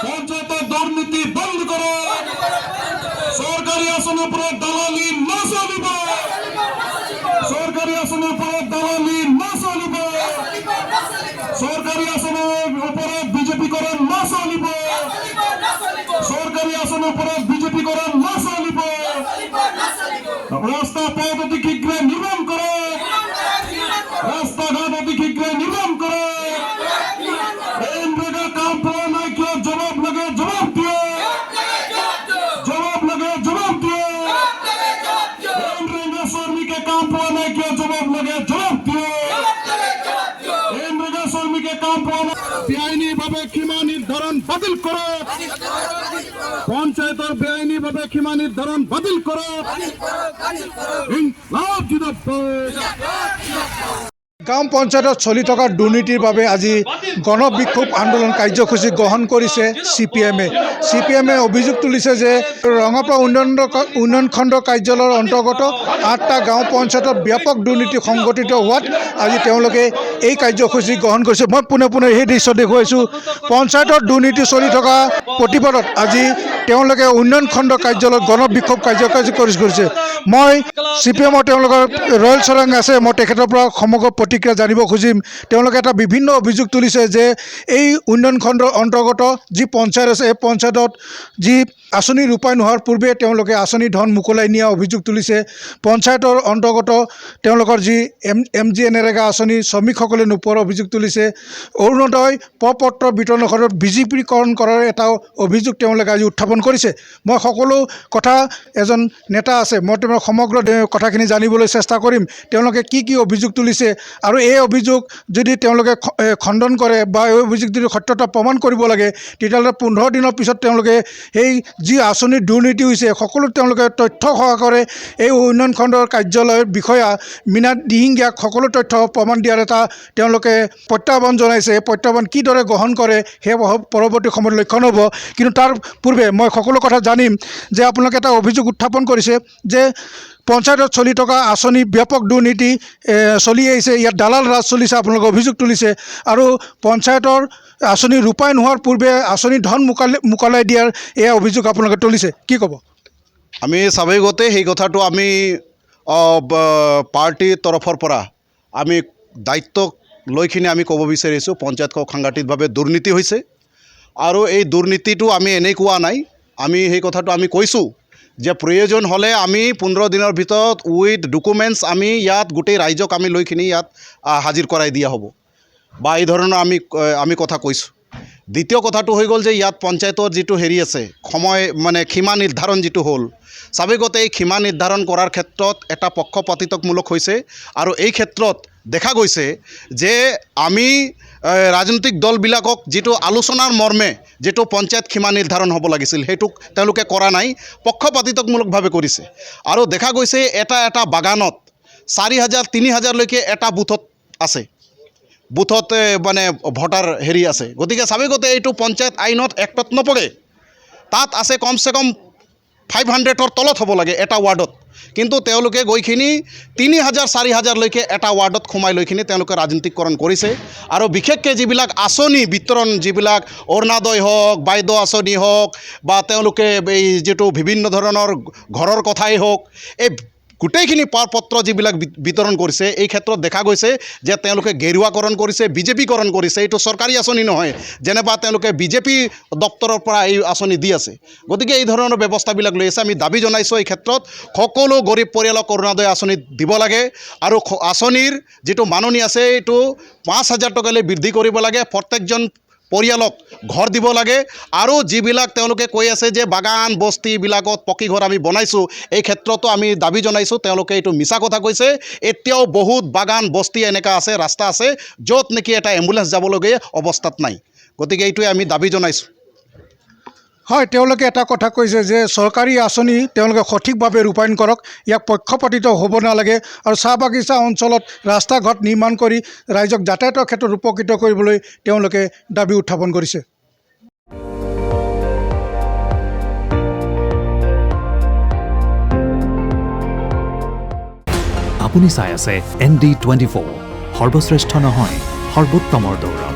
পঞ্চায়েতের দুর্নীতি বন্ধ করো, সরকারি আসনের উপরে দালালি না চলিব, সরকারি আসনের উপরে দালালি না চলিব, সরকারি আসনের উপরে বিজেপি করে না চলিব, সরকারি আসনের উপরে বিজেপি করে না চলিব। রাস্তা পথ অতি শীঘ্রে নির্মাণ করে, রাস্তাঘাট অতি শীঘ্রে নির্মাণ করে, কাম পাওয়া নাই কেউ জবাব লাগে, জবাব দিয়ে, জবাব লাগে, জবাব দিয়ে, শ্রমিকে কাম পাওয়া নাই কেউ জবাব লাগে, জবাব দিয়ে, শ্রমিকে কাম পাওয়া নাই। বেআইনি ভাবে সীমা নির্ধারণ বাতিল করো, পঞ্চায়েতের বেআইনি ভাবে সীমা নির্ধারণ বাতিল করো। গাঁও পঞ্চায়তত চলি থকা দুৰ্নীতিৰ বাবে আজি গণবিক্ষোভ আন্দোলন কাৰ্যসূচী গ্ৰহণ কৰিছে CPM-এ অভিযোগ তুলিছে যে ৰঙাপাৰা উন্নয়ন খণ্ড কাৰ্যালয়ৰ অন্তৰ্গত 8টা গাঁও পঞ্চায়তত ব্যাপক দুৰ্নীতি সংঘটিত হোৱাত আজি তেওঁলোকে এই কাৰ্যসূচী গ্ৰহণ কৰিছে। মই পুনে সেই দৃশ্য দেখুৱাইছোঁ। পঞ্চায়তত দুৰ্নীতি চলি থকা প্ৰতিবাদত আজি তেওঁলোকে উন্নয়ন খণ্ড কাৰ্যালয়ত গণবিক্ষোভ কাৰ্যসূচী কৰিছে। মই CPM-ৰ তেওঁলোকৰ ৰয়েল চৰং আছে, মই তেখেতৰ পৰা সমগ্ৰ প্ৰতিক্ৰিয়া জানিব খুজিম। তেওঁলোকে এটা বিভিন্ন অভিযোগ তুলিছে যে এই উন্নয়ন খণ্ডৰ অন্তৰ্গত যি পঞ্চায়ত আছে, এই পঞ্চায়তত যি আঁচনি ৰূপায়ণ হোৱাৰ পূৰ্বে তেওঁলোকে আঁচনি ধন মোকলাই নিয়া অভিযোগ তুলিছে। পঞ্চায়তৰ অন্তৰ্গত তেওঁলোকৰ যি MGNৰেগা আঁচনি শ্ৰমিকসকলে নোপোৱাৰ অভিযোগ তুলিছে। অৰুণোদয় পত্ৰ বিতৰণৰ ক্ষেত্ৰত বিজেপিকৰণ কৰাৰ এটা অভিযোগ তেওঁলোকে আজি উত্থাপন কৰিছে। মই সকলো কথা এজন নেতা আছে, মই তেওঁৰ সমগ্ৰ কথাখিনি জানিবলৈ চেষ্টা কৰিম। তেওঁলোকে কি অভিযোগ তুলিছে আৰু এই অভিযোগ যদি তেওঁলোকে খণ্ডন কৰে বা এই অভিযোগ যদি সত্যতা প্ৰমাণ কৰিব লাগে, তেতিয়াহ'লে 15 দিনৰ পিছত তেওঁলোকে সেই যি আঁচনিৰ দুৰ্নীতি হৈছে সকলো তেওঁলোকে তথ্য সহকাৰে এই উন্নয়ন খণ্ডৰ কাৰ্যালয়ৰ বিষয়া মীনা দিহিঙীয়াক সকলো তথ্য প্ৰমাণ দিয়াৰ এটা তেওঁলোকে প্ৰত্যাহ্বান জনাইছে। এই প্ৰত্যাহ্বান কিদৰে গ্ৰহণ কৰে সেই পৰৱৰ্তী সময়ত লক্ষণ হ'ব। কিন্তু তাৰ পূৰ্বে মই সকলো কথা জানিম যে আপোনালোকে এটা অভিযোগ উত্থাপন কৰিছে যে পঞ্চায়তত চলি থকা আঁচনি ব্যাপক দুৰ্নীতি চলি আহিছে, ইয়াত দালাল ৰাজ চলিছে, আপোনালোকে অভিযোগ তুলিছে। আৰু পঞ্চায়তৰ আঁচনি ৰূপায়ণ হোৱাৰ পূৰ্বে আঁচনি ধন মোকলাই দিয়াৰ এয়া অভিযোগ আপোনালোকে তুলিছে, কি ক'ব? আমি স্বাভাৱিকতে সেই কথাটো আমি পাৰ্টিৰ তৰফৰ পৰা আমি দায়িত্ব লৈখিনি আমি ক'ব বিচাৰিছোঁ। পঞ্চায়তখন সাংঘাতিকভাৱে দুৰ্নীতি হৈছে আৰু এই দুৰ্নীতিটো আমি এনেই কোৱা নাই, আমি সেই কথাটো আমি কৈছোঁ যে প্ৰয়োজন হ'লে আমি 15 দিনৰ ভিতৰত উইথ ডকুমেণ্টছ আমি ইয়াত গোটেই ৰাইজক আমি লৈখিনি ইয়াত হাজিৰ কৰাই দিয়া হ'ব বা এই ধৰণৰ আমি কথা কৈছোঁ। দ্বিতীয় কথাটো হৈ গ'ল যে ইয়াত পঞ্চায়তৰ যিটো হেৰি আছে সময় মানে সীমা নিৰ্ধাৰণ যিটো হ'ল, স্বাভাৱিকতে এই সীমা নিৰ্ধাৰণ কৰাৰ ক্ষেত্ৰত এটা পক্ষপাতিত্বমূলক হৈছে আৰু এই ক্ষেত্ৰত দেখা গৈছে যে আমি ৰাজনৈতিক দলবিলাকক যিটো আলোচনাৰ মৰ্মে যিটো পঞ্চায়ত সীমা নিৰ্ধাৰণ হ'ব লাগিছিল সেইটো তেওঁলোকে কৰা নাই, পক্ষপাতিত্বমূলকভাৱে কৰিছে। আৰু দেখা গৈছে এটা বাগানত 4,000 3,000লৈকে এটা বুথত আছে, বুথত মানে ভোটাৰ হেৰি আছে। গতিকে স্বাভাৱিকতে এইটো পঞ্চায়ত আইনত এক্টত নপৰে। তাত আছে কমচে কম 500ৰ তলত হ'ব লাগে এটা ৱাৰ্ডত, কিন্তু তেওঁলোকে গৈখিনি 3,000 4,000লৈকে এটা ৱাৰ্ডত সোমাই লৈখিনি তেওঁলোকে ৰাজনীতিকৰণ কৰিছে। আৰু বিশেষকৈ যিবিলাক আঁচনি বিতৰণ, যিবিলাক অৰুণোদয় হওক, বাইদেউ আঁচনি হওক বা তেওঁলোকে এই যিটো বিভিন্ন ধৰণৰ ঘৰৰ কথাই হওক, এই গোটেইখিনি পাৰপত্ৰ যিবিলাক বিতৰণ কৰিছে, এই ক্ষেত্ৰত দেখা গৈছে যে তেওঁলোকে গেৰুৱাকৰণ কৰিছে, বিজেপিকৰণ কৰিছে। এইটো চৰকাৰী আঁচনি নহয়, যেনেবা তেওঁলোকে বিজেপি দপ্তৰৰ পৰা এই আঁচনি দি আছে। গতিকে এই ধৰণৰ ব্যৱস্থাবিলাক লৈ আছে। আমি দাবী জনাইছোঁ এই ক্ষেত্ৰত সকলো গৰীব পৰিয়ালক অৰুণোদয় আঁচনি দিব লাগে আৰু আঁচনিৰ যিটো মাননি আছে এইটো 5,000 টকালৈ বৃদ্ধি কৰিব লাগে, প্ৰত্যেকজন পৰিয়ালক ঘৰ দিব লাগে। আৰু যিবিলাক তেওঁলোকে কৈ আছে যে বাগান বস্তিবিলাকত পকী ঘৰ আমি বনাইছোঁ, এই ক্ষেত্ৰতো আমি দাবী জনাইছোঁ তেওঁলোকে এইটো মিছা কথা কৈছে। এতিয়াও বহুত বাগান বস্তি এনেকুৱা আছে, ৰাস্তা আছে য'ত নেকি এটা এম্বুলেঞ্চ যাবলগীয়া অৱস্থাত নাই। গতিকে এইটোৱে আমি দাবী জনাইছোঁ। হয়, তেওঁলোকে এটা কথা কৈছে যে চৰকাৰী আঁচনি তেওঁলোকে সঠিকভাৱে ৰূপায়ণ কৰক, ইয়াক পক্ষপাতিত হ'ব নালাগে আৰু চাহ বাগিচা অঞ্চলত ৰাস্তা ঘাট নিৰ্মাণ কৰি ৰাইজক যাতায়াতৰ ক্ষেত্ৰত উপকৃত কৰিবলৈ তেওঁলোকে দাবী উত্থাপন কৰিছে। আপুনি চাই আছে ND24, সৰ্বশ্ৰেষ্ঠ নহয় সৰ্বোত্তমৰ দৌৰ।